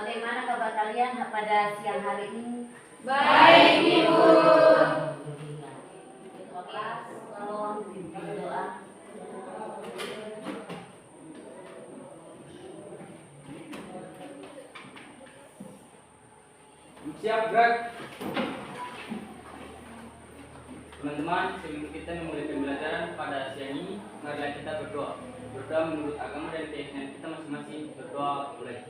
Bagaimana kabar kalian pada siang hari ini? Baik, Ibu. Kelas, tolong pimpin doa. Siap, gerak. Teman-teman, sebelum kita memulai pembelajaran pada siang ini, marilah kita berdoa. Berdoa menurut agama dan keyakinan kita masing-masing. Berdoa mulai.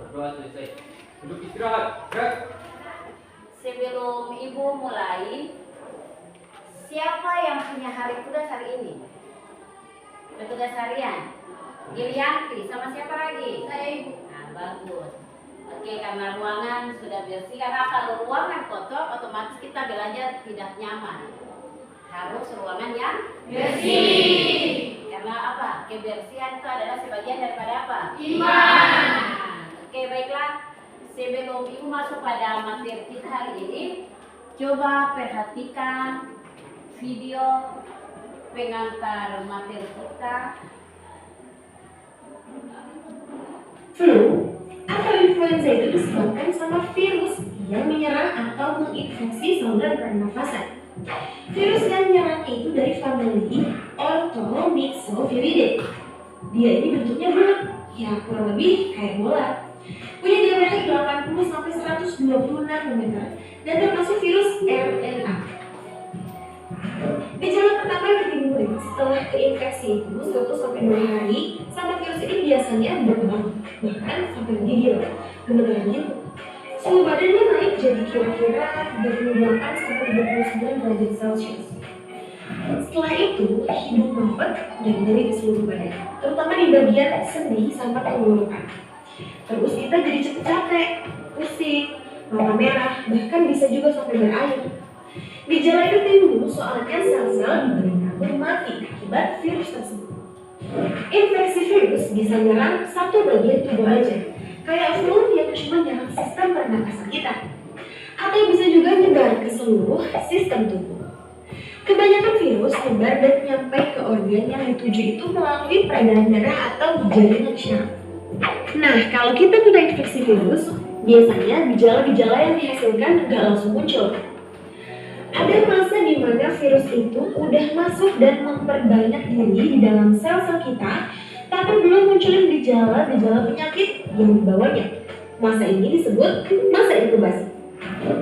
Berdoa selesai. Duduk istirahat. Gerak. Sebelum Ibu mulai, siapa yang punya hari tugas hari ini? Petugas harian? Gilianti, sama siapa lagi? Saya, Ibu. Nah, bagus. Oke, karena ruangan sudah bersih, karena kalau ruangan kotor, otomatis kita belajar tidak nyaman. Harus ruangan yang Bersih. Karena apa? Kebersihan itu adalah sebagian daripada apa? Iman. Nah, oke, baiklah. Sebelum Ibu masuk pada materi kita hari ini, coba perhatikan video pengantar materi kita. Flu atau influenza itu disebabkan sama virus yang menyerang atau menginfeksi saluran pernafasan. Virus yang menyerangnya itu dari famili Orthomyxoviridae. Dia ini bentuknya bulat, ya kurang lebih kayak bola. Punya diameter 80-126 nanometer dan termasuk virus RNA. Gejala pertama yang timbul setelah keinfeksi itu 1-2 hari sama virus ini biasanya demam, bahkan sampai menggigil. Beneran gitu. Suhu badannya naik jadi kira-kira 38-29 derajat Celcius. Setelah itu, hidung mampet dan nyeri di seluruh badan, terutama di bagian sendi sampai tenggorokan. Terus kita jadi cepet capek, pusing, mata merah, bahkan bisa juga sampai berair. Gejala itu timbul soalnya sel-sel di badan kamu mati akibat virus tersebut. Infeksi virus bisa menyerang satu bagian tubuh aja, kayak flu yang cuma menyerang sistem pernapasan kita, atau bisa juga menyebar ke seluruh sistem tubuh. Kebanyakan virus menyebar dan nyampe ke organ yang dituju itu melalui peredaran darah atau jaringan syaraf. Nah, kalau kita kena infeksi virus, biasanya gejala-gejala yang dihasilkan nggak langsung muncul. Ada masa di mana virus itu udah masuk dan memperbanyak diri di dalam sel-sel kita, tapi belum munculin gejala-gejala penyakit yang dibawanya. Masa ini disebut masa inkubasi.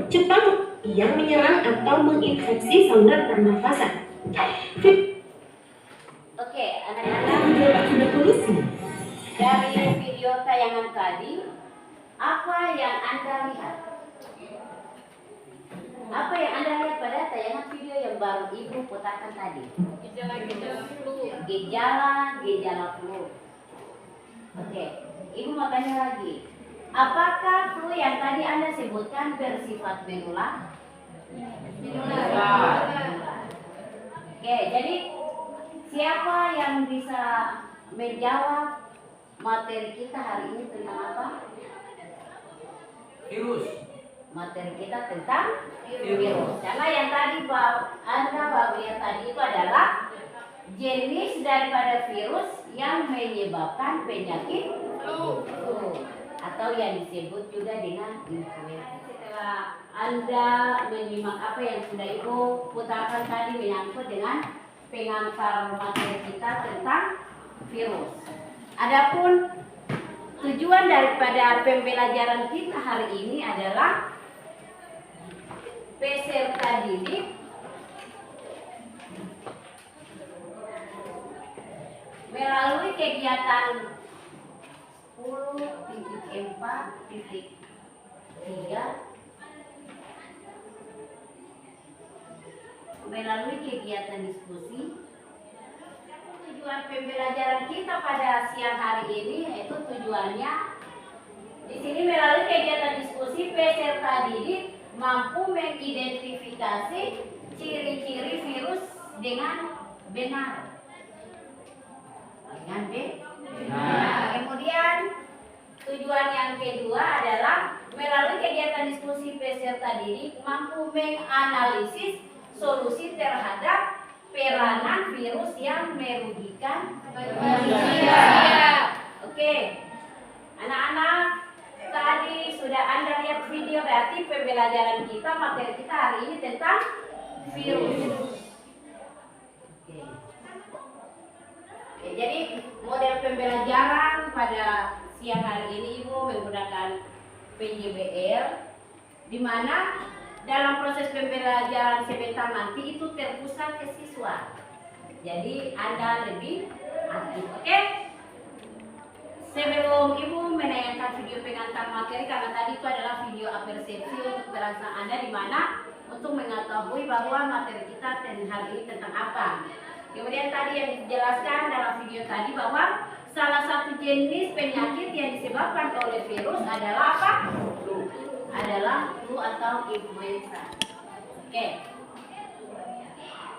Cepat yang menyerang atau menginfeksi saluran pernafasan. Oke, anak-anak, Sudah tulis nih? dari video tayangan tadi, apa yang Anda lihat? Apa yang Anda lihat pada tayangan video yang baru Ibu putarkan tadi? Gejala-gejala flu. Gejala flu. Oke, Ibu mau tanya lagi. Apakah flu yang tadi Anda sebutkan bersifat menular? Menular. Oke, jadi siapa yang bisa menjawab materi kita hari ini tentang apa? Virus. Materi kita tentang virus. Karena yang tadi Anda baru lihat tadi itu adalah jenis daripada virus yang menyebabkan penyakit flu atau yang disebut juga dengan influenza. Setelah Anda menyimak apa yang sudah Ibu putarkan tadi menyangkut dengan pengantar materi kita tentang virus. Adapun tujuan daripada pembelajaran kita hari ini adalah peserta didik melalui kegiatan 10.4.3 melalui kegiatan diskusi. Tujuan pembelajaran kita pada siang hari ini yaitu tujuannya di sini melalui kegiatan diskusi peserta didik mampu mengidentifikasi ciri-ciri virus dengan benar. Kemudian tujuan yang kedua adalah melalui kegiatan diskusi peserta didik mampu menganalisis solusi terhadap peranan virus yang merugikan Manusia. Oke, anak-anak, tadi sudah Anda lihat video, berarti pembelajaran kita, materi kita hari ini tentang virus. Oke, jadi model pembelajaran pada siang hari ini Ibu menggunakan PJBR, di mana dalam proses pembelajaran sebentar nanti itu terpusat ke siswa. Jadi Anda lebih aktif, oke? Sebelum Ibu menayangkan video pengantar materi, karena tadi itu adalah video apersepsi untuk terasa Anda, di mana untuk mengetahui bahwa materi kita hari ini tentang apa. Kemudian tadi yang dijelaskan dalam video tadi bahwa salah satu jenis penyakit yang disebabkan oleh virus adalah apa? Adalah flu atau influenza. Oke.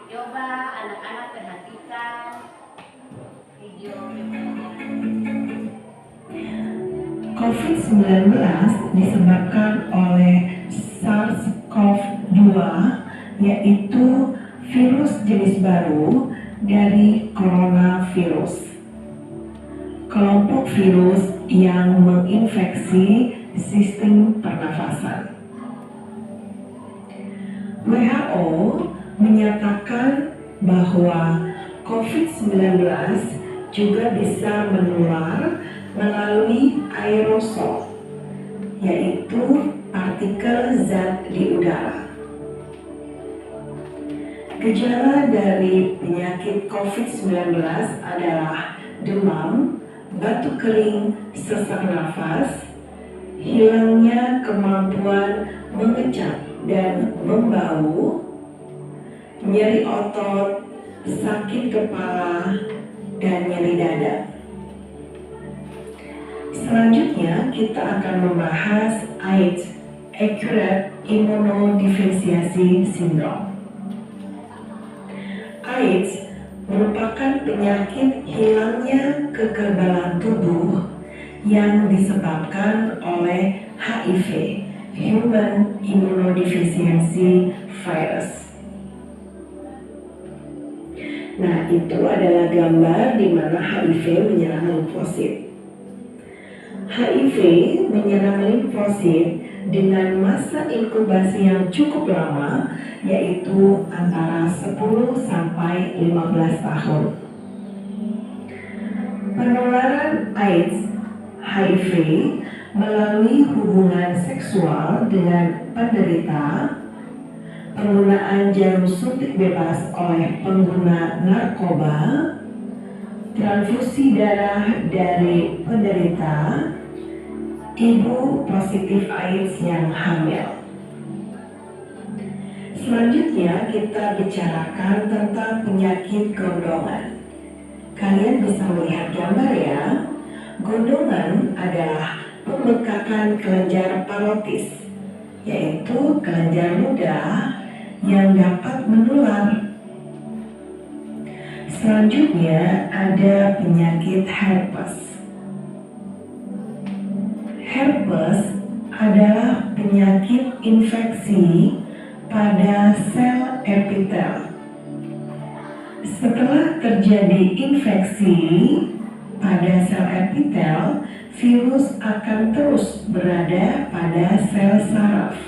Coba anak-anak perhatikan video pembelajaran. COVID-19 disebabkan oleh SARS-CoV-2, yaitu virus jenis baru dari coronavirus. Kelompok virus yang menginfeksi sistem pernafasan. WHO menyatakan bahwa COVID-19 juga bisa menular melalui aerosol, yaitu partikel zat di udara. Gejala dari penyakit COVID-19 adalah demam, batuk kering, sesak nafas, hilangnya kemampuan mengecap dan membau, nyeri otot, sakit kepala, dan nyeri dada. Selanjutnya kita akan membahas AIDS, Acute Immunodeficiency Syndrome. AIDS merupakan penyakit hilangnya kekebalan tubuh yang disebabkan oleh HIV, Human Immunodeficiency Virus. Nah, itu adalah gambar di mana HIV menyerang limfosit. HIV menyerang limfosit dengan masa inkubasi yang cukup lama, yaitu antara 10 sampai 15 tahun. Penularan AIDS HIV melalui hubungan seksual dengan penderita, penggunaan jarum suntik bebas oleh pengguna narkoba, transfusi darah dari penderita, ibu positif AIDS yang hamil. Selanjutnya kita bicarakan tentang penyakit gondongan. Kalian bisa melihat gambar ya. Gondongan adalah pembengkakan kelenjar parotis, yaitu kelenjar ludah yang dapat menular. Selanjutnya ada penyakit herpes. Herpes adalah penyakit infeksi pada sel epitel. Setelah terjadi infeksi pada sel epitel, virus akan terus berada pada sel saraf.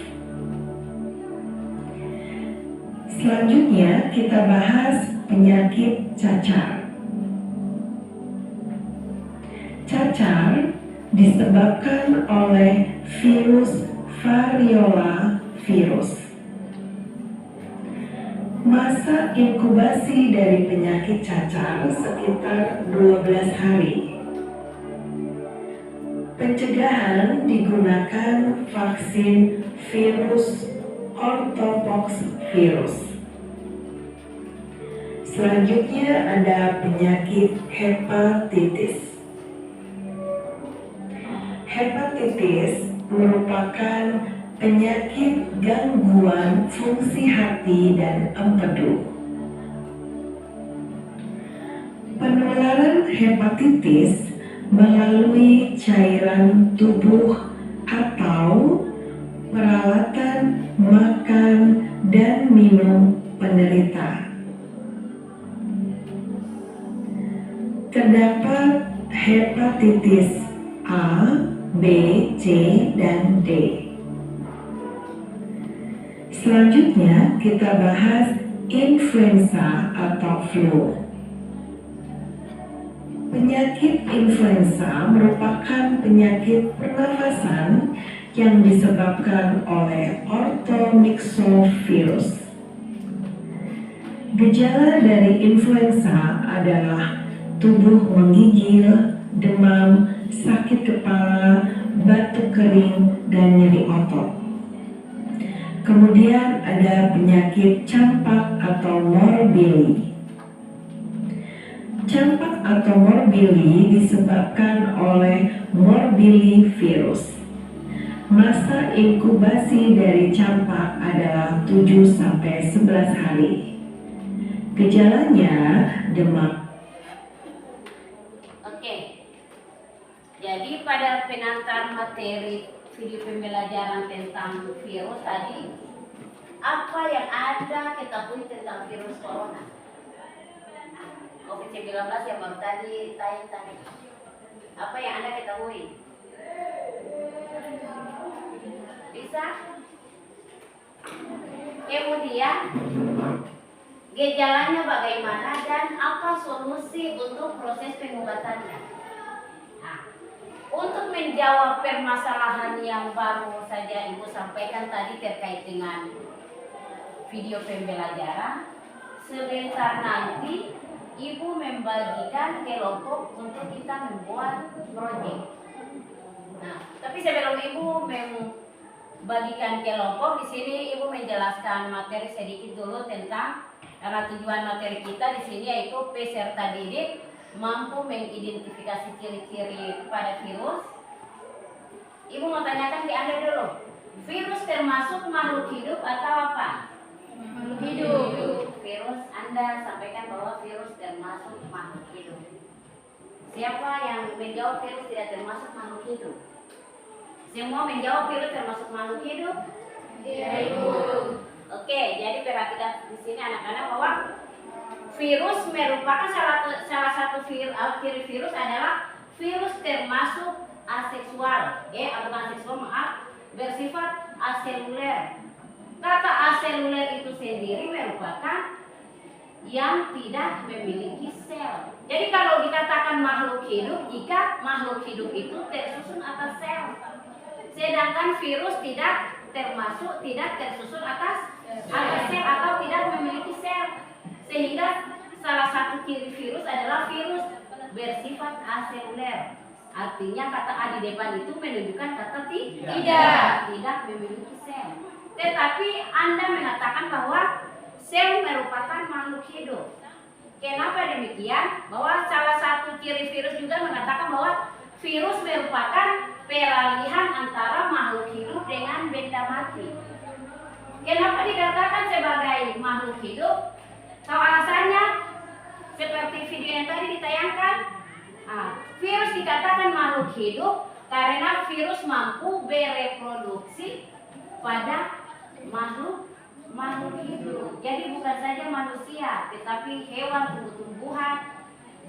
Selanjutnya kita bahas penyakit cacar. Cacar disebabkan oleh virus variola virus. Masa inkubasi dari penyakit cacar sekitar 12 hari. Pencegahan digunakan vaksin virus orthopox virus. Selanjutnya ada penyakit hepatitis. Hepatitis merupakan penyakit gangguan fungsi hati dan empedu. Penularan hepatitis melalui cairan tubuh atau peralatan makan dan minum penderita. Terdapat hepatitis A, B, C, dan D. Selanjutnya kita bahas influenza atau flu. Penyakit influenza merupakan penyakit pernafasan yang disebabkan oleh orthomyxovirus. Gejala dari influenza adalah tubuh menggigil, demam, sakit kepala, batuk kering, dan nyeri otot. Kemudian ada penyakit campak atau morbili. Campak atau morbili disebabkan oleh morbillivirus. Masa inkubasi dari campak adalah 7-11 hari. Gejalanya demam. Oke. Jadi pada pengantar materi video pembelajaran tentang virus tadi, apa yang ada ketahui tentang virus corona? COVID-19 yang baru tadi tayang tadi. Apa yang Anda ketahui? Bisa? Kemudian gejalanya bagaimana dan apa solusi untuk proses pengobatannya? Nah, untuk menjawab permasalahan yang baru saja Ibu sampaikan tadi terkait dengan video pembelajaran, sebentar nanti Ibu membagikan kelompok untuk kita membuat proyek. Nah, tapi sebelum Ibu membagikan kelompok, di sini Ibu menjelaskan materi sedikit dulu tentang karena tujuan materi kita di sini yaitu peserta didik mampu mengidentifikasi ciri-ciri pada virus. Ibu mau tanyakan ke Anda dulu, virus termasuk makhluk hidup atau apa? Makhluk hidup. Virus, Anda sampaikan bahwa virus termasuk makhluk hidup. Siapa yang menjawab virus tidak termasuk makhluk hidup? Semua menjawab virus termasuk makhluk hidup? Iya, Ibu. Oke, jadi perhatikan di sini anak-anak bahwa virus merupakan salah satu ciri virus adalah virus termasuk aseksual, bukan aseksual, maaf, bersifat aseluler. Kata aseluler itu sendiri merupakan yang tidak memiliki sel. Jadi kalau dikatakan makhluk hidup, jika makhluk hidup itu tersusun atas sel, sedangkan virus tidak tersusun atas sel atau tidak memiliki sel. Sehingga salah satu ciri virus adalah virus bersifat aseluler. Artinya kata A di depan itu menunjukkan kata tidak memiliki sel. Tetapi Anda mengatakan bahwa sel merupakan makhluk hidup. Kenapa demikian? Bahwa salah satu ciri virus juga mengatakan bahwa virus merupakan peralihan antara makhluk hidup dengan benda mati. Kenapa dikatakan sebagai makhluk hidup? Tahu alasannya? Seperti video yang tadi ditayangkan, virus dikatakan makhluk hidup karena virus mampu bereproduksi pada makhluk hidup. Jadi bukan saja manusia, tetapi hewan, tumbuh-tumbuhan,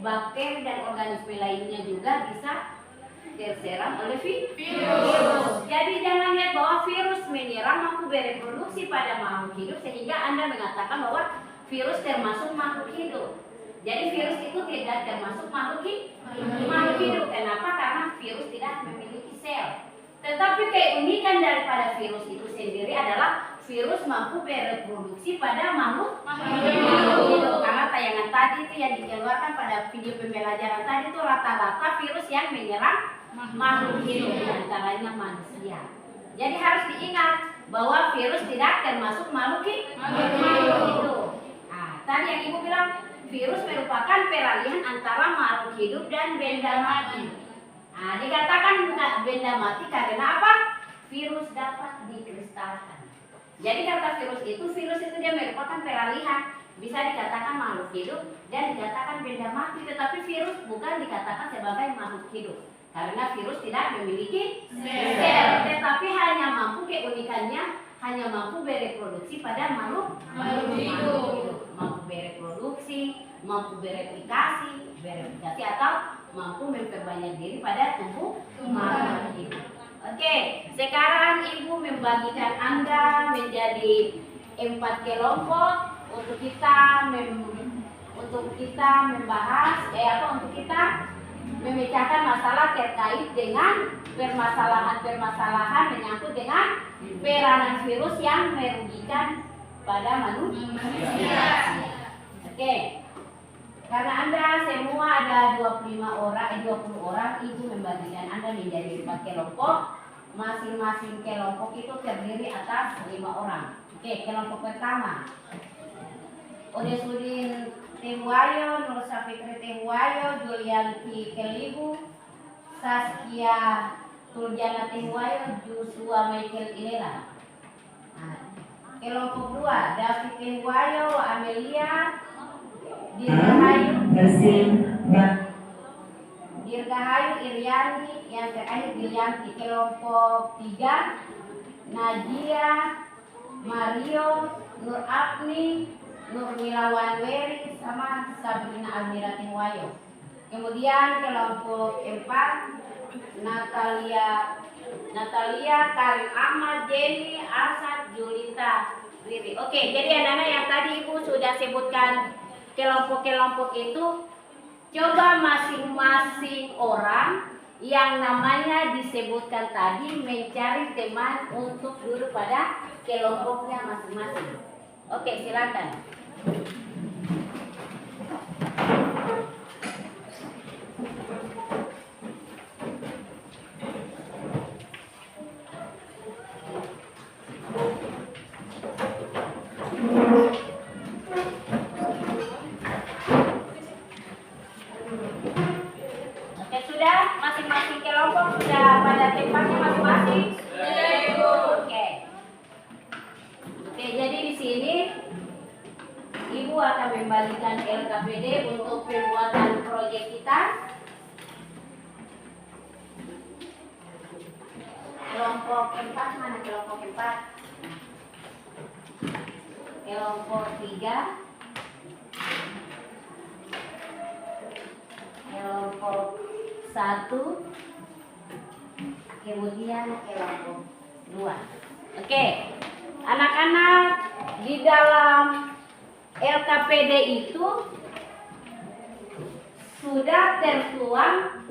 bakteri dan organisme lainnya juga bisa terserang oleh virus. Jadi jangan lihat bahwa virus menyerang mampu bereproduksi pada makhluk hidup sehingga Anda mengatakan bahwa virus termasuk makhluk hidup. Jadi virus itu tidak termasuk makhluk hidup. Kenapa? Karena virus tidak memiliki sel. Tetapi keunikan daripada virus itu sendiri adalah virus mampu bereproduksi pada makhluk hidup. Karena tayangan tadi itu yang dikeluarkan pada video pembelajaran tadi itu rata-rata virus yang menyerang makhluk hidup, diantaranya manusia. Jadi harus diingat bahwa virus tidak termasuk makhluk hidup. Tadi yang Ibu bilang virus merupakan peralihan antara makhluk hidup dan benda mati. Dikatakan benda mati karena apa? Virus dapat dikristalkan. Jadi kata virus itu dia merupakan peralihan. Bisa dikatakan makhluk hidup dan dikatakan benda mati. Tetapi virus bukan dikatakan sebagai makhluk hidup. Karena virus tidak memiliki sel. Tetapi hanya mampu keunikannya hanya mampu bereproduksi pada makhluk hidup. mampu bereplikasi atau mampu memperbanyak diri pada tubuh makhluk itu. Oke, sekarang Ibu membagikan Anda menjadi 4 kelompok untuk kita membahas untuk kita memecahkan masalah terkait dengan permasalahan menyangkut dengan peranan virus yang merugikan pada manusia. Oke. Karena Anda semua ada 20 orang, Ibu membagikan Anda menjadi 4 kelompok. Masing-masing kelompok itu terdiri atas 5 orang. Oke, kelompok pertama. Odesudin Tehuwayo, Nur Safikri Tehuwayo, Julianti Kelibu, Saskia Tuljana Tehuwayo, Joshua Michael Ilela. Kelompok 2, David Tehuwayo, Amelia, Dirgahayu Iriani, yang terakhir Gilianti. Kelompok 3, Nadia, Mario, Nur Apni, Nur Milawan Weri, sama Sabrina Almira Tehuwayo. Kemudian kelompok 4, Natalia, Karim Ahmad, Jenny, Arsad, Julita, Riri. Oke, jadi anak-anak yang tadi Ibu sudah sebutkan kelompok-kelompok itu, coba masing-masing orang yang namanya disebutkan tadi mencari teman untuk duduk pada kelompoknya masing-masing. Oke, silakan. Oke, sudah masing-masing kelompok sudah pada tempatnya masing-masing. Oke. Oke, jadi di sini Ibu akan membagikan LKPD untuk pembuatan proyek kita. Kelompok 4, mana kelompok 4? Kelompok 3. Kelompok 1. Kemudian kelompok 2. Oke. Anak-anak, di dalam LKPD itu sudah tertuang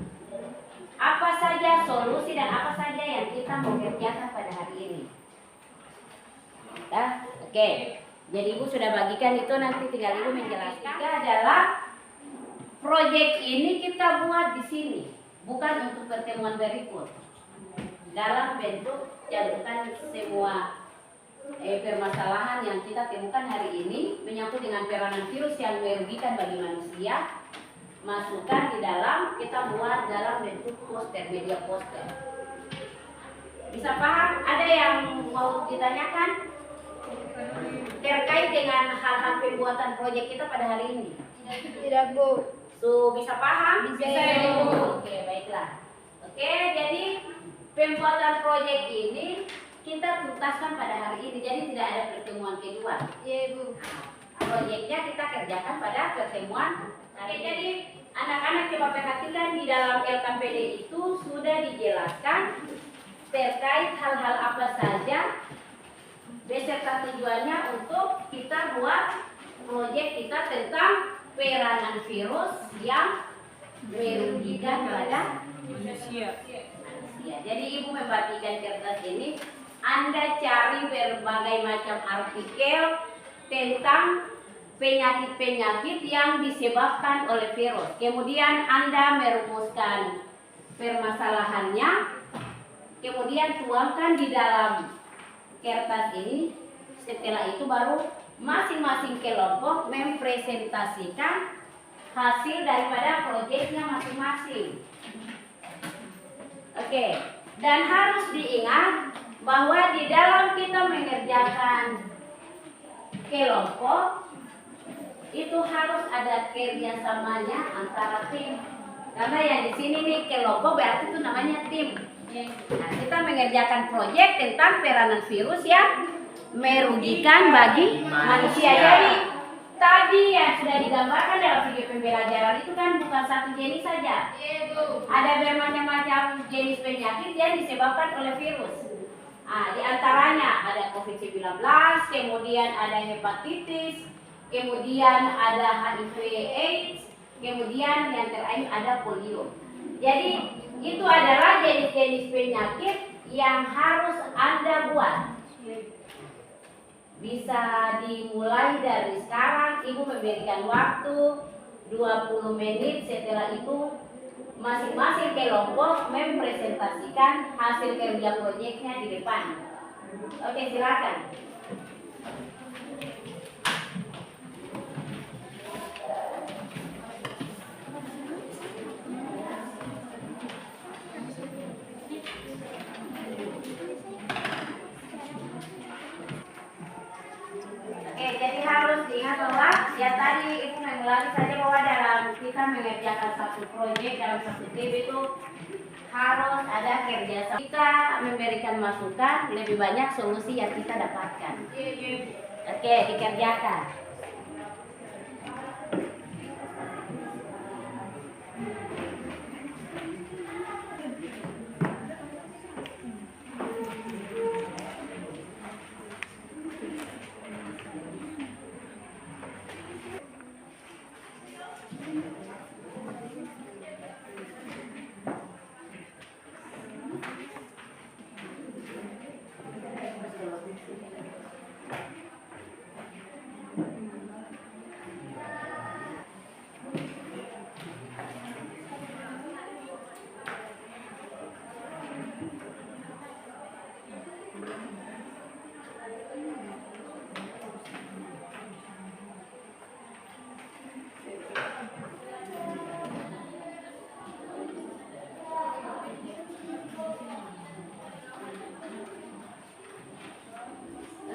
apa saja solusi dan apa saja yang kita mau kerjakan pada hari ini. Ya, oke. Jadi Ibu sudah bagikan itu, nanti tinggal Ibu menjelaskan. Ini adalah proyek ini kita buat di sini, bukan untuk pertemuan berikut. Dalam bentuk cakupan semua permasalahan yang kita temukan hari ini menyangkut dengan peranan virus yang merugikan bagi manusia, masukkan di dalam, kita buat dalam bentuk poster, media poster. Bisa paham? Ada yang mau ditanyakan terkait dengan hal-hal pembuatan proyek kita pada hari ini? Tidak, Bu. So, bisa paham? Bisa, Bu. Oke, baiklah. Oke, jadi pembuatan proyek ini kita tuntaskan pada hari ini, jadi tidak ada pertemuan kedua. Iya, Bu. Proyeknya kita kerjakan pada pertemuan hari ini. Jadi anak-anak coba perhatikan di dalam LKPD itu sudah dijelaskan terkait hal-hal apa saja beserta tujuannya untuk kita buat proyek kita tentang peranan virus yang merugikan pada manusia. Jadi Ibu membagikan kertas ini. Anda cari berbagai macam artikel tentang penyakit-penyakit yang disebabkan oleh virus. Kemudian Anda merumuskan permasalahannya. Kemudian tuangkan di dalam kertas ini. Setelah itu baru masing-masing kelompok mempresentasikan hasil daripada proyeknya masing-masing. Oke, dan harus diingat bahwa di dalam kita mengerjakan kelompok itu harus ada kerjasamanya antara tim. Karena yang di sini nih kelompok berarti itu namanya tim. Nah, kita mengerjakan proyek tentang peranan virus yang merugikan bagi manusia. Jadi tadi yang sudah digambarkan dalam video pembelajaran itu kan bukan satu jenis saja. Ada bermacam-macam jenis penyakit yang disebabkan oleh virus. Di antaranya ada COVID-19, kemudian ada hepatitis, kemudian ada HIV/AIDS, kemudian yang terakhir ada polio. Jadi itu adalah jenis-jenis penyakit yang harus Anda buat. Bisa dimulai dari sekarang, Ibu memberikan waktu 20 menit, setelah itu masing-masing kelompok mempresentasikan hasil kerja proyeknya di depan. Oke, silakan. Oke, jadi harus diingat bahwa ya tadi Ibu mengulangi saja bahwa dalam kita mengerjakan satu proyek dalam satu tim itu harus ada kerjasama. Kita memberikan masukan, lebih banyak solusi yang kita dapatkan. Oke, dikerjakan.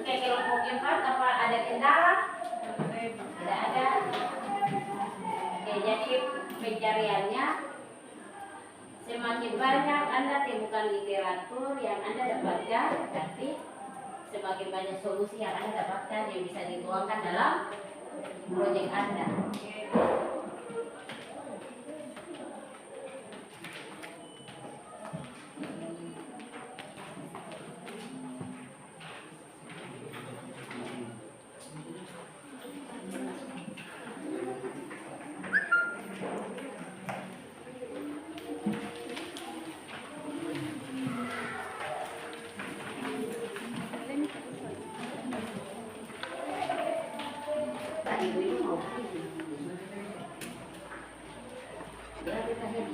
Oke, kelompok 4 apa ada kendala? Tidak ada. Oke, jadi pencariannya semakin banyak Anda temukan literatur yang Anda dapatkan, berarti semakin banyak solusi yang Anda dapatkan yang bisa dituangkan dalam proyek Anda. Ibu ini mau pergi. Ya, kita lihat.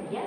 Ya.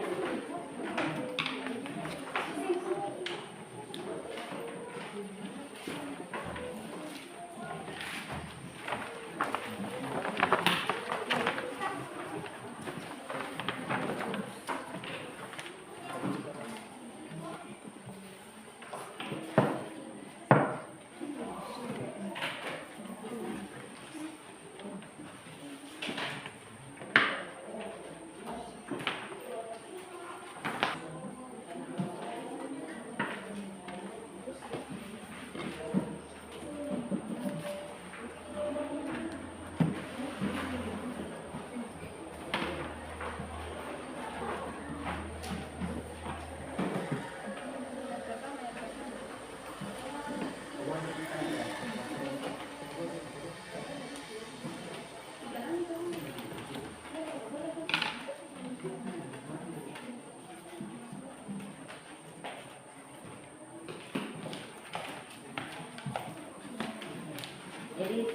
Jadi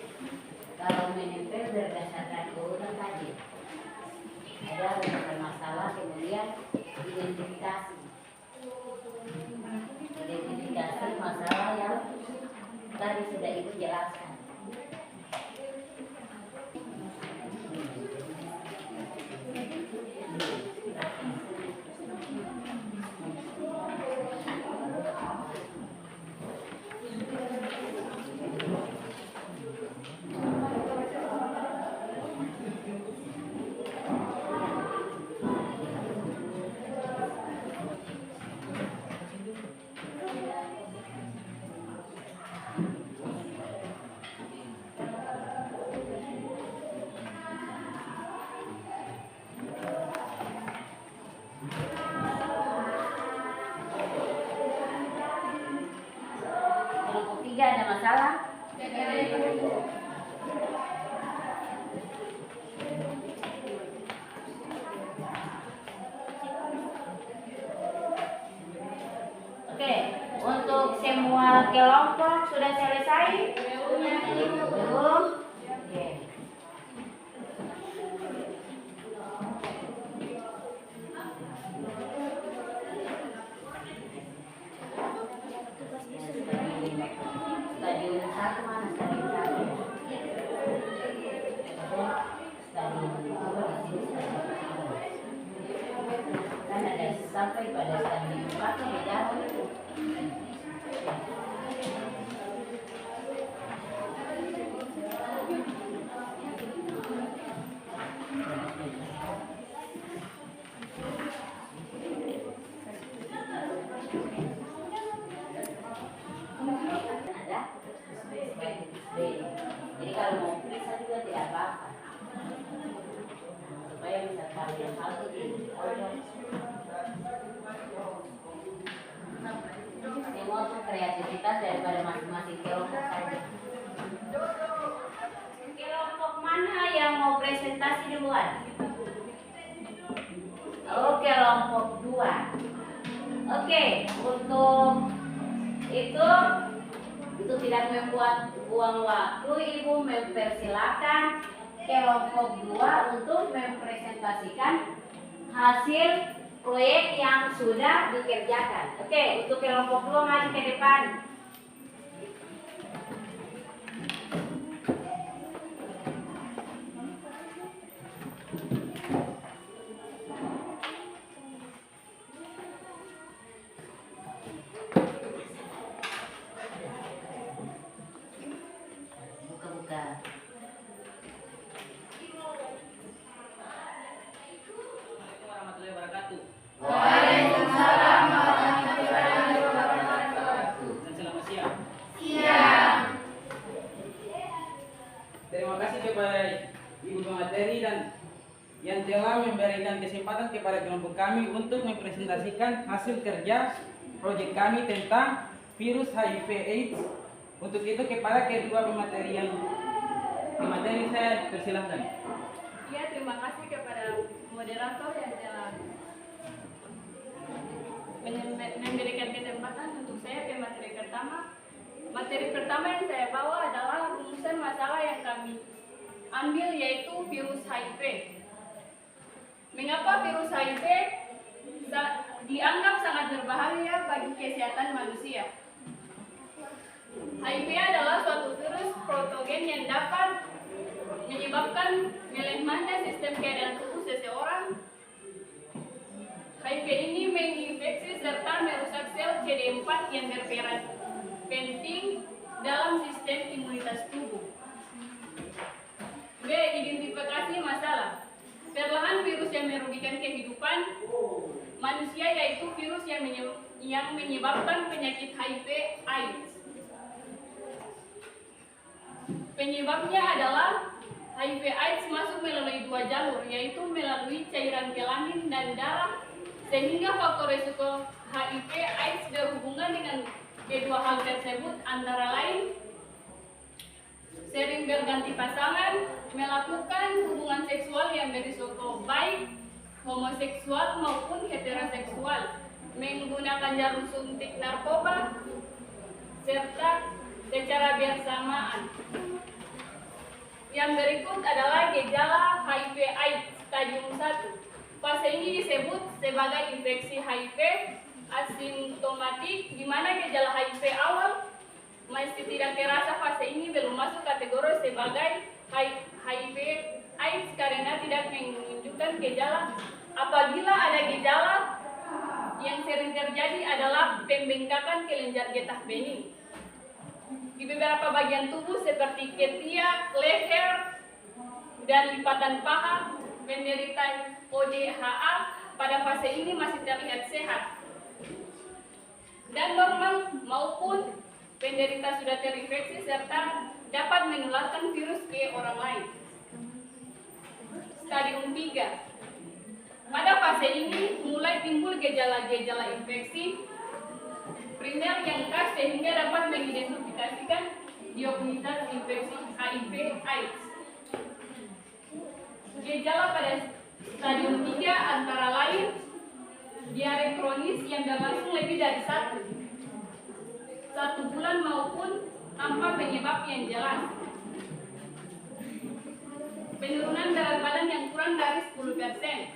kalau menempel berdasarkan urutan tadi ada beberapa masalah, kemudian identifikasi masalah yang tadi sudah Ibu jelaskan. gejala Oke, untuk semua kelompok sudah selesai? Belum? Oke. Stadium 1 mana stadium 1? Stadium 2 di sini kan ada sampai pada stadium 4 di dalam. Jadi kalau mau periksa juga tidak apa-apa, supaya bisa tahu yang satu di semua itu kreativitas daripada masing-masing kelompok saja. Kelompok mana yang mau presentasi duluan? Oh, kelompok 2. Oke, untuk itu tidak membuat buang waktu, Ibu mempersilakan kelompok 2 untuk mempresentasikan hasil proyek yang sudah dikerjakan. Oke, untuk kelompok 2 mari ke depan. Buka-buka. Assalamualaikum warahmatullahi wabarakatuh. Waalaikumsalam warahmatullahi wabarakatuh. Dan selamat siang. Siang. Terima kasih kepada Ibu pemateri dan yang telah memberikan kesempatan kepada kelompok kami untuk mempresentasikan hasil kerja proyek kami tentang virus HIV/AIDS. Untuk itu kepada kedua pemateri saya persilahkan. Ya, terima kasih kepada moderator yang telah memberikan kesempatan untuk saya ke materi pertama. Materi pertama yang saya bawa adalah rumusan masalah yang kami ambil, yaitu virus HIV. Mengapa virus HIV dianggap sangat berbahaya bagi kesehatan manusia? HIV adalah suatu virus patogen yang dapat menyebabkan melemahnya sistem keadaan tubuh seseorang. HIV ini menginfeksi serta merusak sel CD4 yang berperan penting dalam sistem imunitas tubuh. B. Identifikasi masalah. Perlahan virus yang merugikan kehidupan manusia, yaitu virus yang menyebabkan penyakit HIV/AIDS. Penyebabnya adalah HIV/AIDS masuk melalui 2 jalur, yaitu melalui cairan kelamin dan darah, sehingga faktor risiko HIV/AIDS berhubungan dengan kedua hal tersebut antara lain sering berganti pasangan, melakukan hubungan seksual yang berisiko baik homoseksual maupun heteroseksual, menggunakan jarum suntik narkoba, serta secara bersamaan. Yang berikut adalah gejala HIV/AIDS stadium 1. Fase ini disebut sebagai infeksi HIV asimptomatik, di mana gejala HIV awal masih tidak terasa. Fase ini belum masuk kategori sebagai HIV/AIDS karena tidak menunjukkan gejala. Apabila ada gejala, yang sering terjadi adalah pembengkakan kelenjar getah bening di beberapa bagian tubuh seperti ketiak, leher, dan lipatan paha. Penderita ODHA pada fase ini masih terlihat sehat dan normal, maupun penderita sudah terinfeksi serta dapat menularkan virus ke orang lain. Stadium 3. Pada fase ini mulai timbul gejala-gejala infeksi primer yang khas sehingga dapat mengidentifikasikan di komunitas infeksi HIV/AIDS. Gejala pada stadium 3 antara lain diare kronis yang berlangsung lebih dari 1 bulan maupun tanpa penyebab yang jelas. Penurunan berat badan yang kurang dari 10%.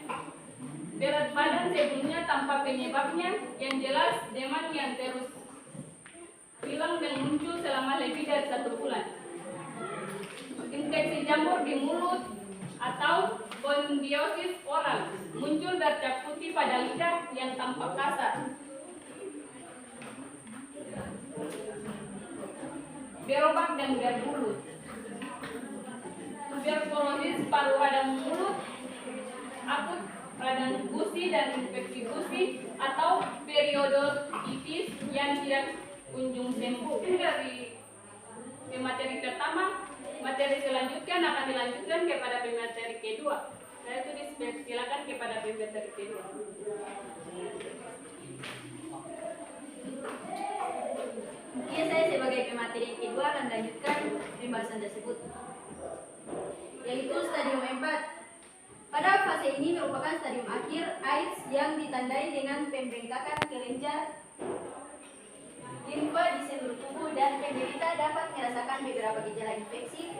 Berat badan sebelumnya tanpa penyebabnya yang jelas, demam yang terus hilang dan muncul selama lebih dari 1 bulan. Infeksi jamur di mulut atau kondiosis oral, muncul bercak putih pada lidah yang tampak kasar. Berobak dan berbulut. Tuberkulosis paru radang mulut, akut radang gusi dan infeksi gusi atau periodontitis yang tidak kunjung sembuh. Ini dari materi pertama. Materi selanjutnya akan dilanjutkan kepada materi kedua. Saya tulis silakan kepada materi kedua. Mungkin saya sebagai pemateri kedua akan lanjutkan pembahasan tersebut, yaitu stadium 4. Pada fase ini merupakan stadium akhir AIDS yang ditandai dengan pembengkakan kelenjar limfa di seluruh tubuh dan penderita dapat merasakan beberapa gejala infeksi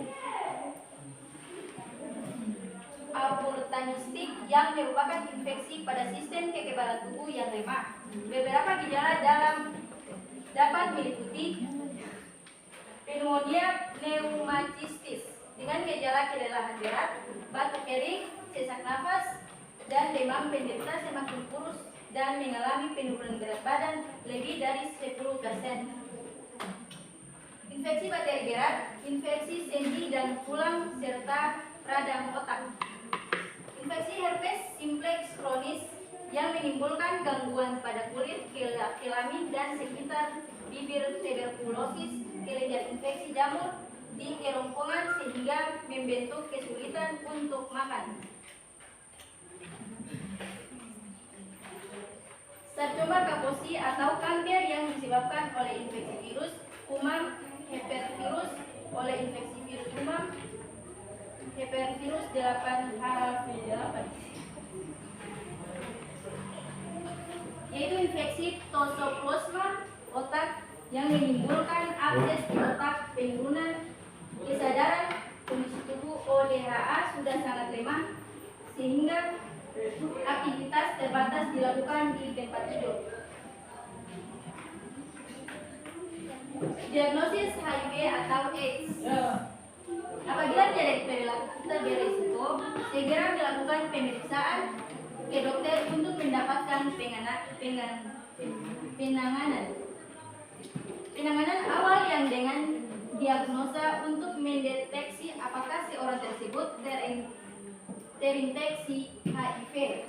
opportunistik yang merupakan infeksi pada sistem kekebalan tubuh yang lemah. Beberapa gejala dapat meliputi pneumonia pneumatistis dengan gejala kelelahan berat, batuk kering, sesak nafas, dan demam. Penderita semakin kurus dan mengalami penurunan berat badan lebih dari 10%. Infeksi bakteri berat, infeksi sendi dan tulang, serta radang otak. Infeksi herpes simplex kronis yang menimbulkan gangguan pada kulit, kelamin, dan sekitar bibir. Tuberkulosis, kelenjar infeksi jamur di kerongkongan sehingga membentuk kesulitan untuk makan. Sarcoma kaposi atau kanker yang disebabkan oleh infeksi virus kuman hepervirus, oleh infeksi virus kuman hepervirus 8H8, yaitu infeksi toxoplasma otak yang menimbulkan abses di otak, penurunan kesadaran, kondisi tubuh ODHA sudah sangat lemah sehingga aktivitas terbatas dilakukan di tempat tidur. Diagnosis HIV atau AIDS. Apabila tidak perilaku kita beresiko, segera melakukan pemeriksaan ke dokter untuk mendapatkan penanganan awal yang dengan diagnosa untuk mendeteksi apakah seorang tersebut terinfeksi HIV.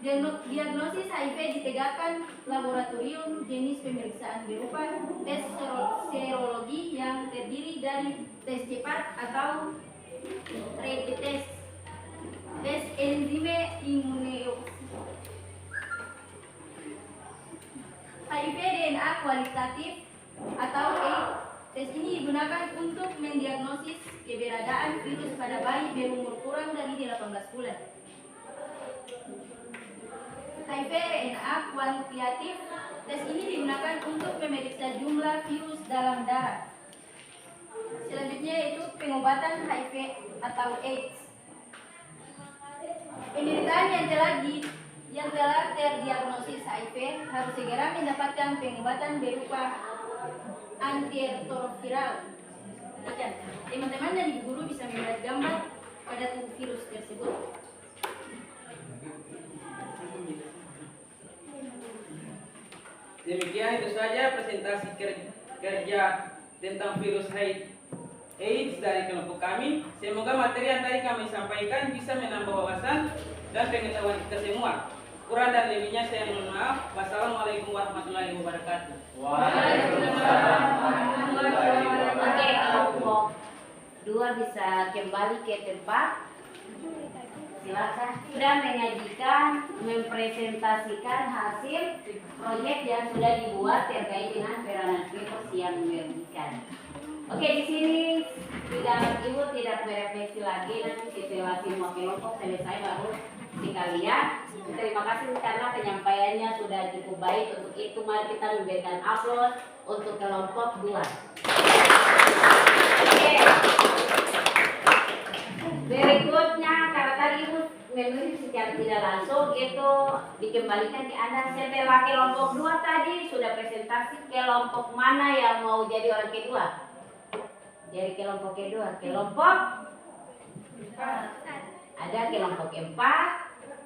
Diagnosis HIV ditegakkan laboratorium jenis pemeriksaan berupa tes serologi yang terdiri dari tes cepat atau rapid test, tes enzim imunohistochemistry, HIV DNA kualitatif atau AIDS. Tes ini digunakan untuk mendiagnosis keberadaan virus pada bayi berumur kurang dari 18 bulan. HIV RNA kuantitatif. Tes ini digunakan untuk memeriksa jumlah virus dalam darah. Selanjutnya yaitu pengobatan HIV atau AIDS. Penderitaan yang telah terdiagnosis HIV harus segera mendapatkan pengobatan berupa antiretroviral. Teman-teman dan ibu guru bisa melihat gambar pada tubuh virus tersebut. Demikian itu saja presentasi kerja tentang virus AIDS dari kelompok kami. Semoga materi yang tadi kami sampaikan bisa menambah wawasan dan pengetahuan kita semua. Kurang dan lebihnya saya mohon maaf. Wassalamualaikum warahmatullahi wabarakatuh. Waalaikumsalam warahmatullahi Oke, wabarakatuh. kelompok 2 bisa kembali ke tempat. Silakan. Sudah menyajikan, mempresentasikan hasil proyek yang sudah dibuat terkait dengan peranan virus yang merugikan. Oke, di sini tidak ibu tidak merefleksi lagi, nanti setelah semua kelompok selesai baru sekalian. Terima kasih karena penyampaiannya sudah cukup baik. Untuk itu mari kita memberikan aplaus untuk kelompok 2. Oke. Berikutnya karena tadi ibu menulis secara tidak langsung itu dikembalikan ke Anda. Setelah kelompok 2 tadi sudah presentasi, kelompok mana yang mau jadi orang kedua? Dari kelompok kedua, kelompok ada kelompok 4,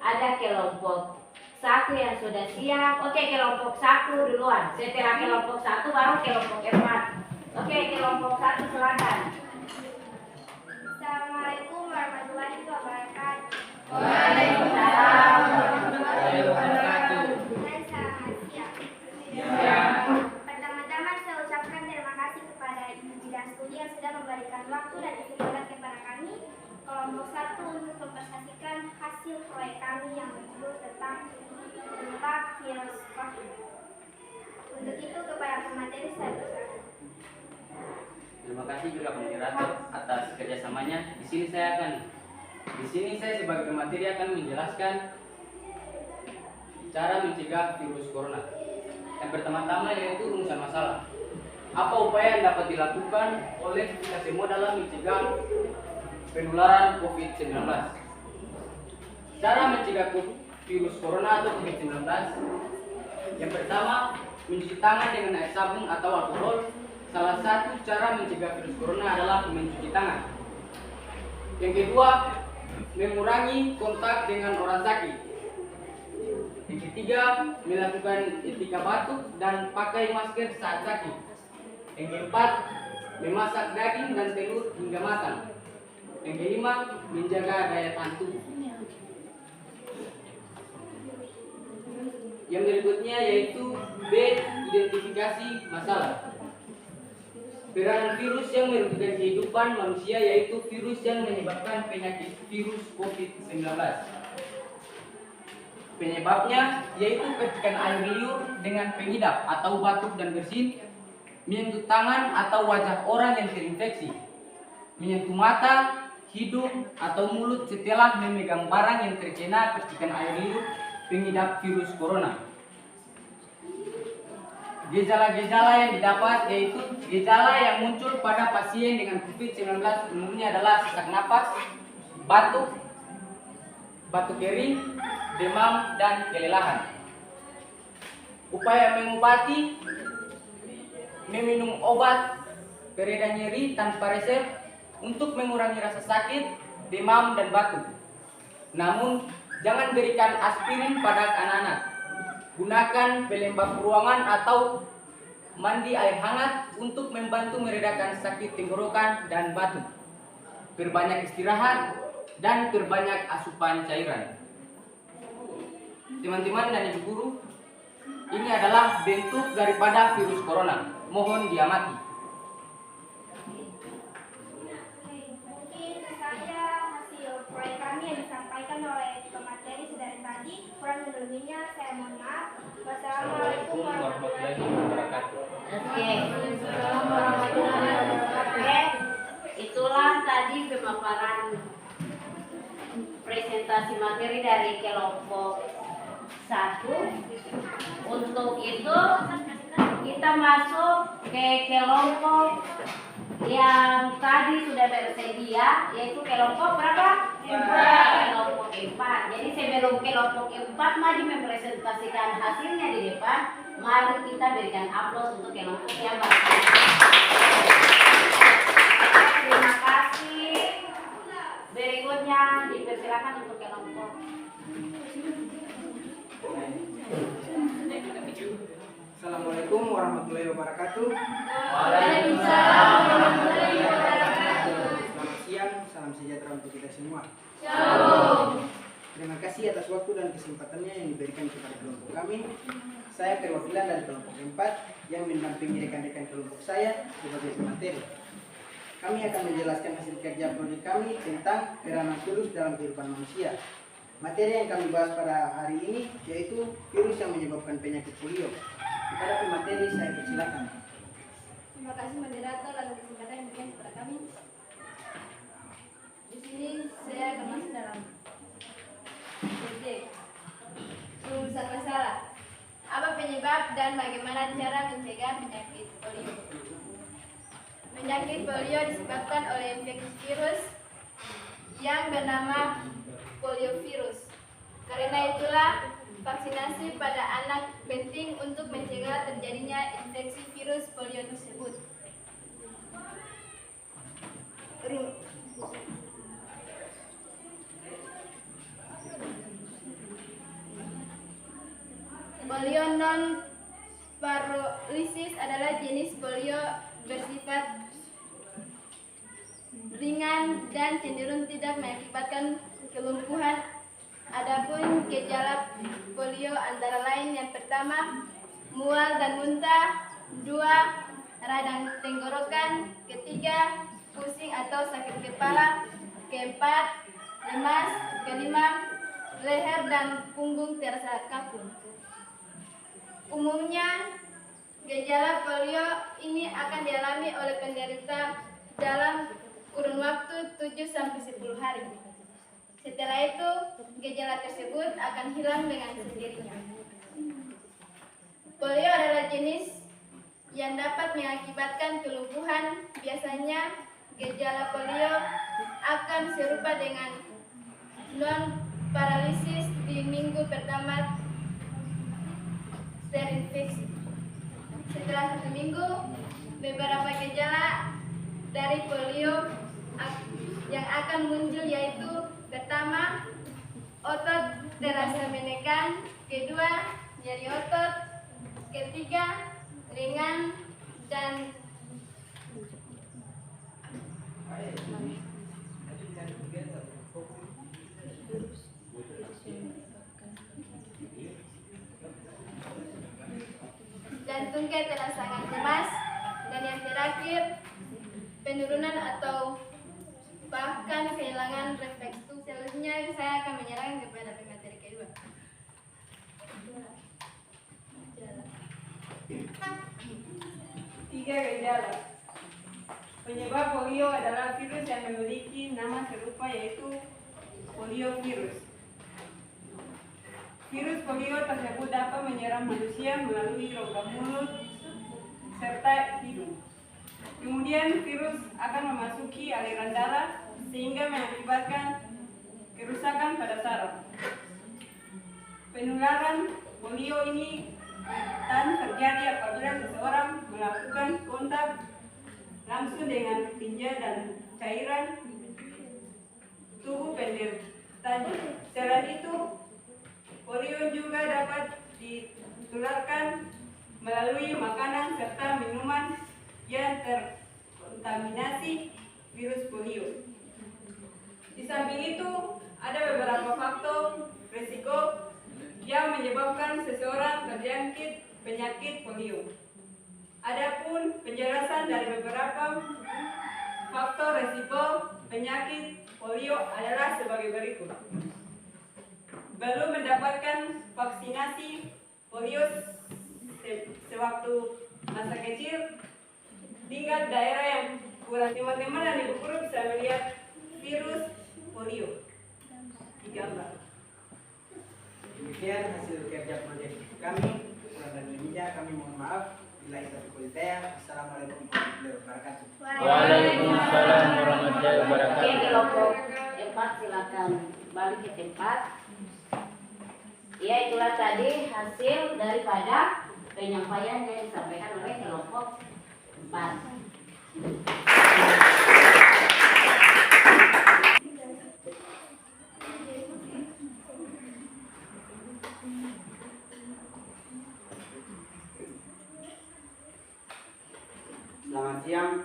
ada kelompok 1 yang sudah siap. Oke, kelompok 1 duluan. Setelah kelompok 1 baru kelompok 4. Oke, kelompok 1 silakan. Assalamualaikum warahmatullahi wabarakatuh. Waalaikumsalam. Saya selamat siang. Pertama-tama saya ucapkan terima kasih kepada Ibu Bidang Studi yang sudah memberikan waktu dan kesempatan kepada kami kelompok 1 untuk mempresentasikan hasil proyek kami yang berjudul tentang dampak virus COVID. Untuk itu kepada pemateri saya berserah. Terima kasih juga moderator atas kerjasamanya. Di sini saya sebagai pemateri akan menjelaskan cara mencegah virus corona. Yang pertama-tama yaitu rumusan masalah. Apa upaya yang dapat dilakukan oleh kita semua dalam mencegah penularan COVID-19? Cara mencegah virus corona atau COVID-19. Yang pertama, mencuci tangan dengan air sabun atau alkohol. Salah satu cara mencegah virus corona adalah mencuci tangan. Yang kedua, mengurangi kontak dengan orang sakit. Yang ketiga, melakukan etika batuk dan pakai masker saat sakit. Yang keempat, memasak daging dan telur hingga matang. Yang kelima, menjaga daya tahan tubuh. Yang berikutnya yaitu B, identifikasi masalah. Peranan virus yang merugikan kehidupan manusia yaitu virus yang menyebabkan penyakit virus COVID-19. Penyebabnya yaitu percikan air liur dengan pengidap atau batuk dan bersin, menyentuh tangan atau wajah orang yang terinfeksi, menyentuh mata, hidung atau mulut setelah memegang barang yang terkena percikan air liur pengidap virus corona. Gejala-gejala yang didapat yaitu gejala yang muncul pada pasien dengan COVID-19 umumnya adalah sesak napas, batuk kering, demam, dan kelelahan. Upaya mengobati, meminum obat pereda nyeri tanpa resep untuk mengurangi rasa sakit, demam, dan batuk. Namun, jangan berikan aspirin pada anak-anak. Gunakan pelembab ruangan atau mandi air hangat untuk membantu meredakan sakit tenggorokan dan batuk. Perbanyak istirahat dan perbanyak asupan cairan. Teman-teman dan ibu guru, ini adalah bentuk daripada virus corona. Mohon diamati. Mungkin saja hasil proyek kami yang disampaikan oleh pemateri dari tadi. Kurang lebihnya saya mohon maaf. Wassalamualaikum warahmatullahi wabarakatuh. Oke. Oke. Itulah tadi pemaparan presentasi materi dari kelompok 1. Untuk itu kita masuk ke kelompok yang tadi sudah bersedia, yaitu kelompok berapa? 4. Kelompok 4. Jadi sebelum kelompok 4 mari mempresentasikan hasilnya di depan. Mari kita berikan aplaus untuk kelompok yang bersedia. Terima kasih. Berikutnya dipersilakan untuk kelompok. Assalamualaikum warahmatullahi wabarakatuh. Waalaikumsalam warahmatullahi wabarakatuh. Selamat siang, salam sejahtera untuk kita semua. Shalom. Terima kasih atas waktu dan kesempatannya yang diberikan kepada kelompok kami. Saya perwakilan dari kelompok 4 yang mendampingi rekan-rekan kelompok saya sebagai pemateri. Kami akan menjelaskan hasil kerja proyek kami tentang peranan virus dalam kehidupan manusia. Materi yang kami bahas pada hari ini yaitu virus yang menyebabkan penyakit polio. Kepada pemateri saya persilakan. Terima kasih moderator atas kesempatan diberikan kepada kami. Di sini saya akan masuk dalam subjek rumusan masalah. Apa penyebab dan bagaimana cara mencegah penyakit polio? Penyakit polio disebabkan oleh infeksi virus yang bernama poliovirus. Karena itulah vaksinasi pada anak penting untuk mencegah terjadinya infeksi virus polio tersebut. Polio non paralisis adalah jenis polio bersifat ringan dan cenderung tidak mengakibatkan kelumpuhan. Adapun gejala polio antara lain yang pertama, mual dan muntah, 2, radang tenggorokan, ketiga, pusing atau sakit kepala, keempat, lemas, kelima, leher dan punggung terasa kaku. Umumnya, gejala polio ini akan dialami oleh penderita dalam kurun waktu 7-10 hari. Setelah itu, gejala tersebut akan hilang dengan sendirinya. Polio adalah jenis yang dapat mengakibatkan kelumpuhan. Biasanya, gejala polio akan serupa dengan non-paralisis di minggu pertama terinfeksi. Setelah 1 minggu, beberapa gejala dari polio yang akan muncul yaitu pertama, otot terasa menekan, kedua, nyeri otot, ketiga, ringan, dan jantungnya terasa sangat lemas, dan yang terakhir, penurunan atau bahkan kehilangan refleks. Selanjutnya saya akan menyerahkan kepada pemateri kedua. Tiga gejala. Penyebab polio adalah virus yang memiliki nama serupa yaitu poliovirus. Virus polio tersebut dapat menyerang manusia melalui rongga mulut serta hidung. Kemudian virus akan memasuki aliran darah sehingga mengakibatkan kerusakan pada saraf. Penularan polio ini terjadi apabila seseorang melakukan kontak langsung dengan tinja dan cairan tubuh penderitanya. Selain itu, polio juga dapat ditularkan melalui makanan serta minuman yang terkontaminasi virus polio. Di samping itu, ada beberapa faktor risiko yang menyebabkan seseorang terjangkit penyakit polio. Adapun penjelasan dari beberapa faktor risiko penyakit polio adalah sebagai berikut. Belum mendapatkan vaksinasi polio sewaktu masa kecil, tinggal di daerah yang kurang. Teman-teman dan ibu guru bisa melihat virus polio di gambar. Demikian hasil kerja proyek kami. Kurang dan lebihnya kami mohon maaf. Bila itu kuliah. Assalamualaikum warahmatullahi wabarakatuh. Waalaikumsalam warahmatullahi wabarakatuh. Oke, kelompok 4 silakan balik ke tempat. Ya, itulah tadi hasil daripada penyampaian yang disampaikan oleh kelompok 4. Selamat siang,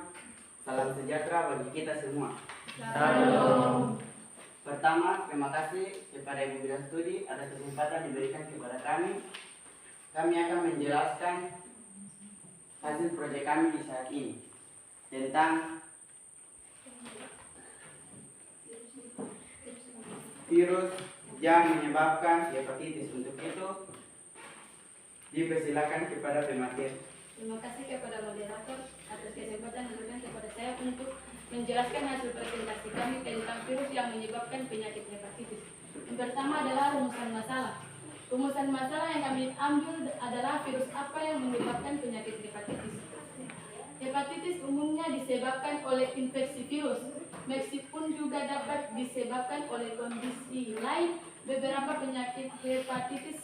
salam sejahtera bagi kita semua. Salam. Pertama, terima kasih kepada Ibu Bidang Studi atas kesempatan diberikan kepada kami. Kami akan menjelaskan hasil proyek kami di saat ini tentang virus yang menyebabkan hepatitis. Untuk itu, dipersilakan kepada pemateri. Terima kasih kepada moderator atas kesempatan diberikan kepada saya untuk menjelaskan hasil presentasi kami tentang virus yang menyebabkan penyakit hepatitis. Yang pertama adalah rumusan masalah. Rumusan masalah yang kami ambil adalah virus apa yang menyebabkan penyakit hepatitis. Hepatitis umumnya disebabkan oleh infeksi virus, meskipun juga dapat disebabkan oleh kondisi lain. Beberapa penyakit hepatitis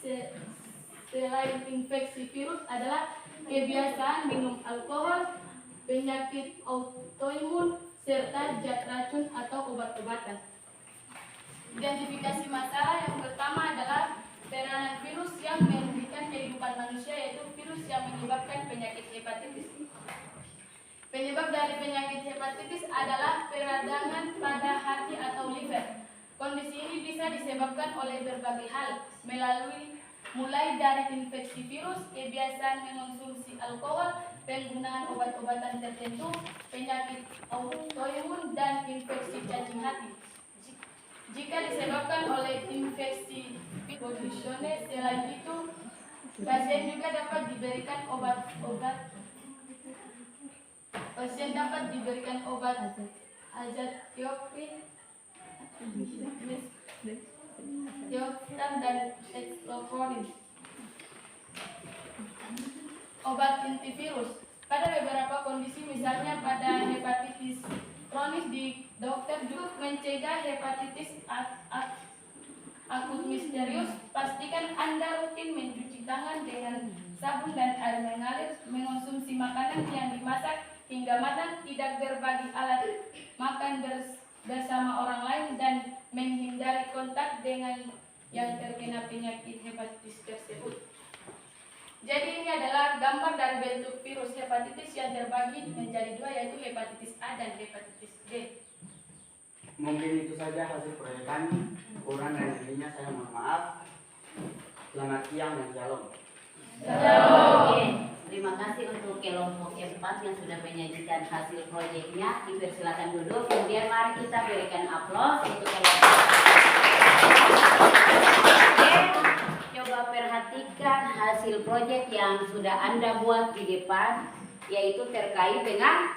selain infeksi virus adalah kebiasaan minum alkohol, penyakit autoimun, serta zat racun atau obat-obatan. Identifikasi masalah yang pertama adalah peranan virus yang merugikan kehidupan manusia, yaitu virus yang menyebabkan penyakit hepatitis. Penyebab dari penyakit hepatitis adalah peradangan pada hati atau liver. Kondisi ini bisa disebabkan oleh berbagai hal, mulai dari infeksi virus, kebiasaan mengonsumsi alkohol, penggunaan obat-obatan tertentu, penyakit autoimun, dan infeksi cacing hati. Jika disebabkan oleh infeksi kondisione, selain itu, pasien juga dapat diberikan obat-obat. Pasien dapat diberikan obat azathioprine, Dioxan dan Dextroflorin. Obat antivirus. Pada beberapa kondisi, misalnya pada hepatitis kronis, dokter juga mencegah hepatitis akut misterius. Pastikan Anda rutin mencuci tangan dengan sabun dan air mengalir, mengonsumsi makanan yang dimasak hingga matang, tidak berbagi alat makan bersama orang lain, dan menghindari kontak dengan yang terkena penyakit hepatitis tersebut. Jadi ini adalah gambar dari bentuk virus hepatitis yang terbagi menjadi dua, yaitu hepatitis A dan hepatitis B. Mungkin itu saja hasil proyek kami. Kurang dan lebihnya saya mohon maaf. Selamat siang dan shalom. Shalom. Terima kasih untuk kelompok 4 yang sudah menyajikan hasil proyeknya. Dipersilakan duduk. Kemudian mari kita berikan aplaus untuk kelompok. Coba perhatikan hasil proyek yang sudah Anda buat di depan, yaitu terkait dengan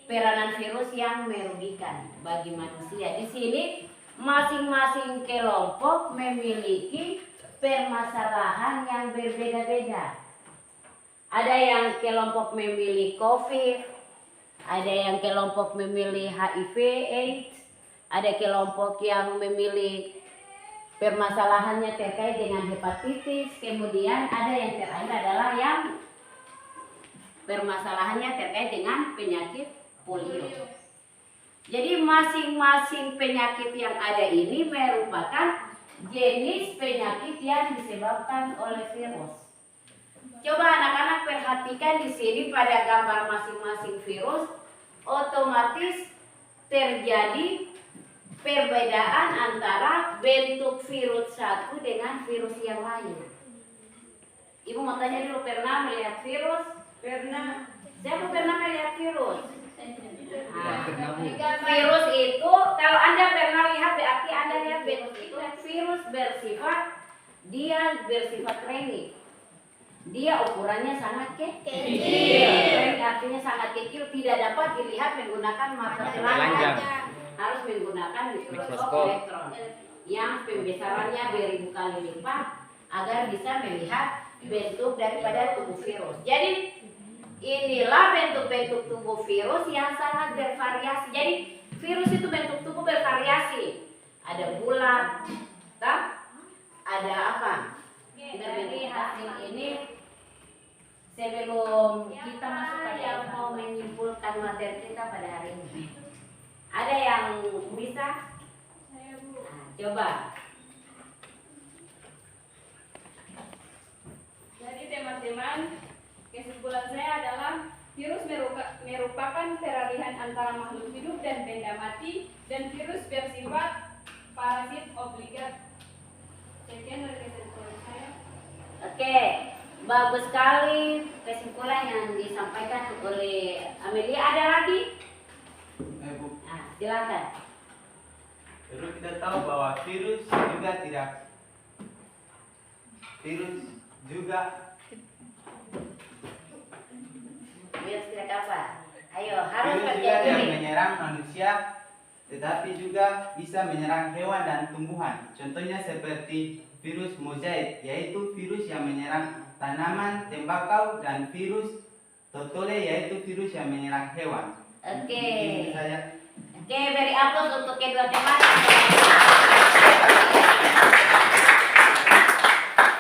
peranan virus yang merugikan bagi manusia. Di sini masing-masing kelompok memiliki permasalahan yang berbeda-beda. Ada yang kelompok memilih COVID, ada yang kelompok memilih HIV/AIDS, ada kelompok yang memilih permasalahannya terkait dengan hepatitis, kemudian ada yang terakhir adalah yang permasalahannya terkait dengan penyakit polio. Jadi masing-masing penyakit yang ada ini merupakan jenis penyakit yang disebabkan oleh virus. Coba anak-anak perhatikan di sini pada gambar masing-masing virus, otomatis terjadi perbedaan antara bentuk virus satu dengan virus yang lain. Ibu mau tanya dulu, pernah melihat virus? Pernah. Siapa pernah melihat virus? Virus itu, kalau Anda pernah lihat, berarti Anda lihat bentuk itu. Virus bersifat kronik. Dia ukurannya sangat kecil. Artinya sangat kecil, tidak dapat dilihat menggunakan mata telanjang. Harus menggunakan mikroskop elektron yang pembesarannya beribu kali lipat agar bisa melihat bentuk daripada tubuh virus. Jadi inilah bentuk-bentuk tubuh virus yang sangat bervariasi. Jadi virus itu bentuk tubuh bervariasi. Ada bulat, ada apa? Dari hasil ini, sebelum kita masuk pada mau menyimpulkan materi kita pada hari ini, ada yang bisa? Nah, coba. Jadi teman-teman, kesimpulan saya adalah virus merupakan peralihan antara makhluk hidup dan benda mati, dan virus bersifat parasit obligat. Sekian dari kesimpulan saya. Oke, bagus sekali kesimpulan yang disampaikan oleh Amelia. Ada lagi? Bu. Nah, silakan. Perlu kita tahu bahwa virus juga Virus tidak apa? Ayo, harus Virus percaya juga yang diri. menyerang manusia, tetapi juga bisa menyerang hewan dan tumbuhan. Contohnya seperti virus mozaik, yaitu virus yang menyerang tanaman, tembakau, dan virus totole, yaitu virus yang menyerang hewan. Oke. Ini saya. Oke, beri aplaus untuk kedua teman.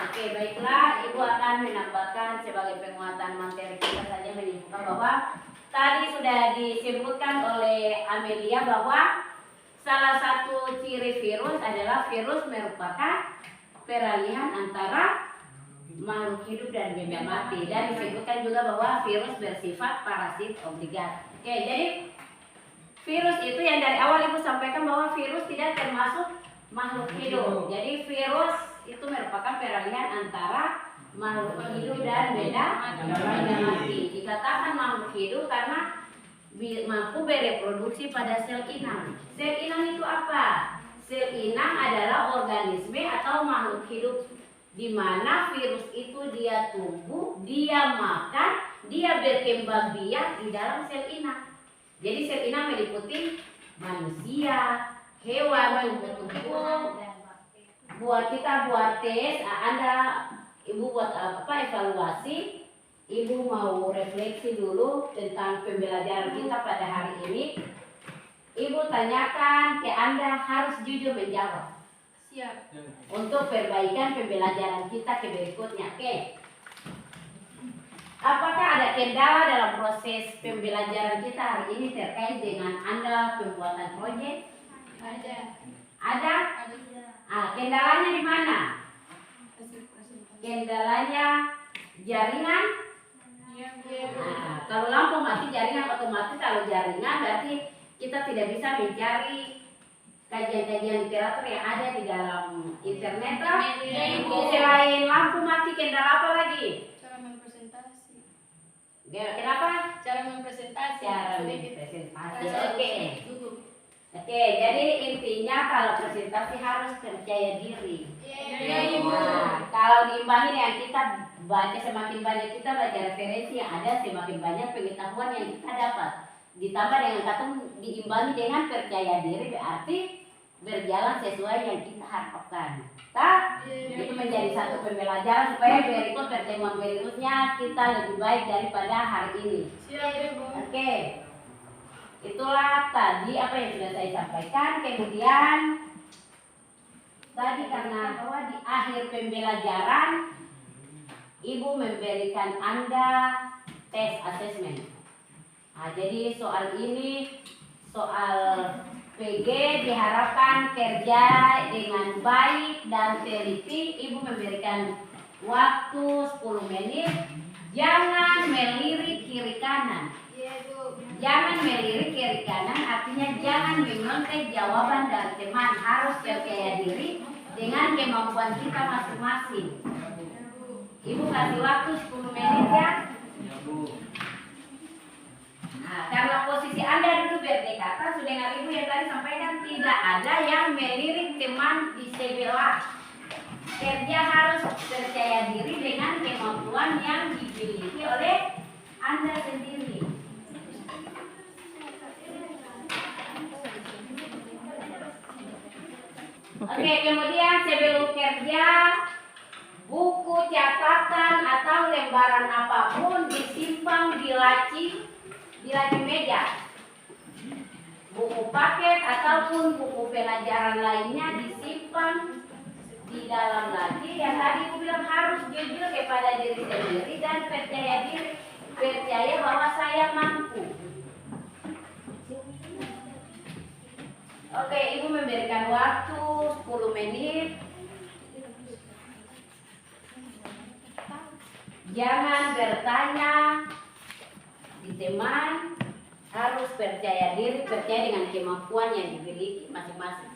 Oke, baiklah. Ibu akan menambahkan sebagai penguatan materi kita saja menyimpulkan bahwa tadi sudah disebutkan oleh Amelia bahwa salah satu ciri virus adalah virus merupakan peralihan antara makhluk hidup dan benda mati, dan disebutkan juga bahwa virus bersifat parasit obligat. Oke, jadi virus itu yang dari awal Ibu sampaikan bahwa virus tidak termasuk makhluk hidup. Jadi virus itu merupakan peralihan antara makhluk hidup dan benda mati. Dikatakan makhluk hidup karena mampu bereproduksi pada sel inang. Sel inang itu apa? Sel inang adalah organisme atau makhluk hidup di mana virus itu dia tumbuh, dia makan, dia berkembang biak di dalam sel inang. Jadi sel inang meliputi manusia, hewan, tumbuh-tumbuh. Buat kita buat tes, Anda Ibu buat apa evaluasi? Ibu mau refleksi dulu tentang pembelajaran kita pada hari ini. Ibu tanyakan ke Anda, harus jujur menjawab. Siap. Untuk perbaikan pembelajaran kita ke berikutnya. Oke. Apakah ada kendala dalam proses pembelajaran kita hari ini terkait dengan Anda pembuatan proyek? Ada. Ada? Kendalanya di mana? Kendalanya jaringan. Kalau lampu mati jaringan otomatis, kalau jaringan berarti kita tidak bisa mencari kajian-kajian literatur yang ada di dalam internet. Selain lampu mati, kendala apa lagi? Cara mempresentasi. Kenapa? Cara mempresentasi. Cara presentasi. Oke, jadi intinya kalau presentasi harus percaya diri. Nah, kalau diimbangi yang kita baca, semakin banyak kita baca referensi yang ada, semakin banyak pengetahuan yang kita dapat. Ditambah dengan kata diimbangi dengan percaya diri, berarti berjalan sesuai yang kita harapkan. Itu menjadi satu pembelajaran supaya berikut pertemuan berikutnya kita lebih baik daripada hari ini. Oke. Itulah tadi apa yang sudah saya sampaikan. Kemudian tadi karena bahwa di akhir pembelajaran Ibu memberikan Anda tes asesmen. Nah, jadi soal ini soal PG diharapkan kerja dengan baik dan teliti. Ibu memberikan waktu 10 menit. Jangan melirik kiri kanan. Jangan melirik kiri kanan, artinya jangan menyontek jawaban dari teman. Harus percaya diri dengan kemampuan kita masing-masing. Ibu kasih waktu 10 menit ya. Nah, karena posisi Anda dulu berdekatan, sudah dengar Ibu yang tadi sampaikan, tidak ada yang melirik teman di sebelah. Kerja harus percaya diri dengan kemampuan yang dimiliki oleh Anda sendiri. Oke, kemudian sebelum kerja, buku catatan atau lembaran apapun disimpan di laci meja. Buku paket ataupun buku pelajaran lainnya disimpan di dalam laci. Yang tadi aku bilang harus jujur kepada diri sendiri dan percaya diri, percaya bahwa saya mampu. Oke, Ibu memberikan waktu 10 menit. Jangan bertanya di teman, harus percaya diri, percaya dengan kemampuan yang dimiliki masing-masing.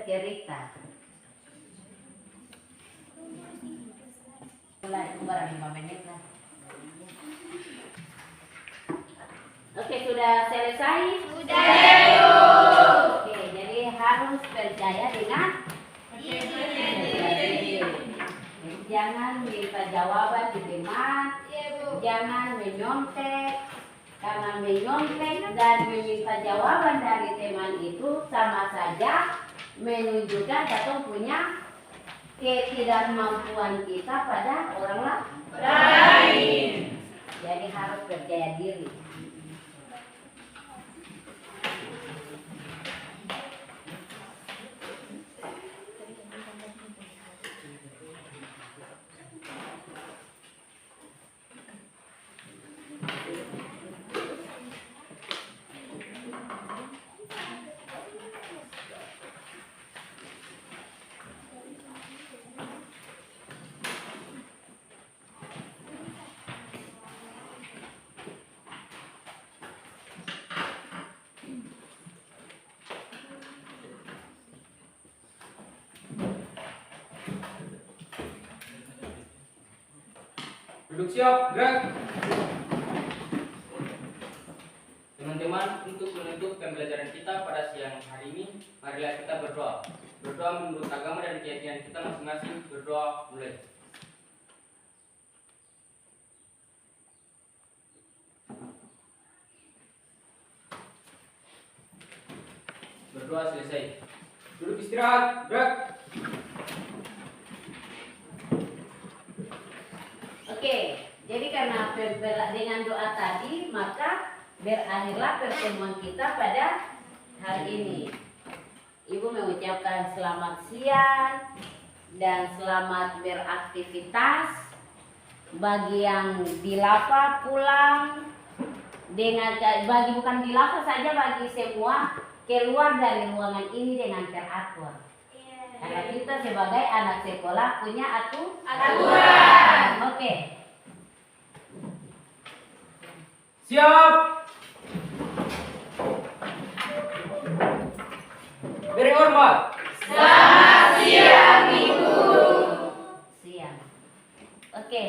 bercerita. Mulai barang 5 menit lah. Oke, sudah selesai? Sudah. Oke, jadi harus percaya dengan diri. Jangan minta jawaban di teman, jangan menyontek. Karena menyontek dan meminta jawaban dari teman itu sama saja menunjukkan kita punya ketidakmampuan kita pada orang lain. Jadi harus percaya diri. Duduk siap, gerak. Teman-teman, untuk menutup pembelajaran kita pada siang hari ini, marilah kita berdoa. Berdoa menurut agama dan keyakinan kita masing-masing. Berdoa mulai. Berdoa selesai. Duduk istirahat, gerak. Oke, jadi karena dengan doa tadi, maka berakhirlah pertemuan kita pada hari ini. Ibu mengucapkan selamat siang dan selamat beraktivitas. Bagi yang di Lapa pulang dengan bukan di Lapa saja, bagi semua keluar dari ruangan ini dengan teratur. Karena kita sebagai anak sekolah punya aturan. Oke. Siap. Beri hormat. Selamat siang, Ibu. Siang. Oke.